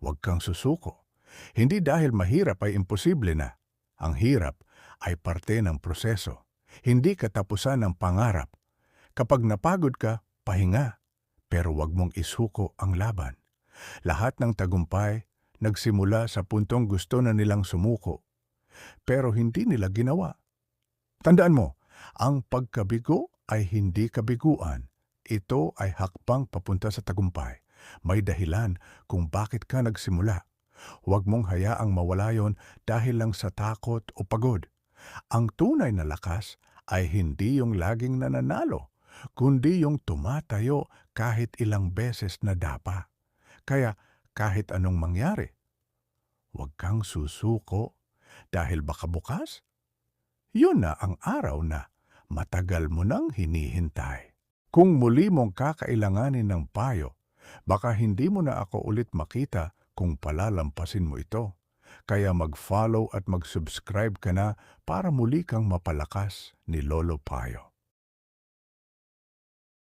Huwag kang susuko. Hindi dahil mahirap ay imposible na. Ang hirap ay parte ng proseso, hindi katapusan ng pangarap. Kapag napagod ka, pahinga, pero huwag mong isuko ang laban. Lahat ng tagumpay nagsimula sa puntong gusto na nilang sumuko, pero hindi nila ginawa. Tandaan mo, ang pagkabigo ay hindi kabiguan. Ito ay hakbang papunta sa tagumpay. May dahilan kung bakit ka nagsimula. Huwag mong hayaang mawala yon dahil lang sa takot o pagod. Ang tunay na lakas ay hindi yung laging nananalo, kundi yung tumatayo kahit ilang beses na dapa. Kaya kahit anong mangyari, huwag kang susuko dahil baka bukas, yun na ang araw na matagal mo nang hinihintay. Kung muli mong kakailanganin ng payo, baka hindi mo na ako ulit makita kung palalampasin mo ito. Kaya mag-follow at mag-subscribe ka na para muli kang mapalakas ni Lolo Payo.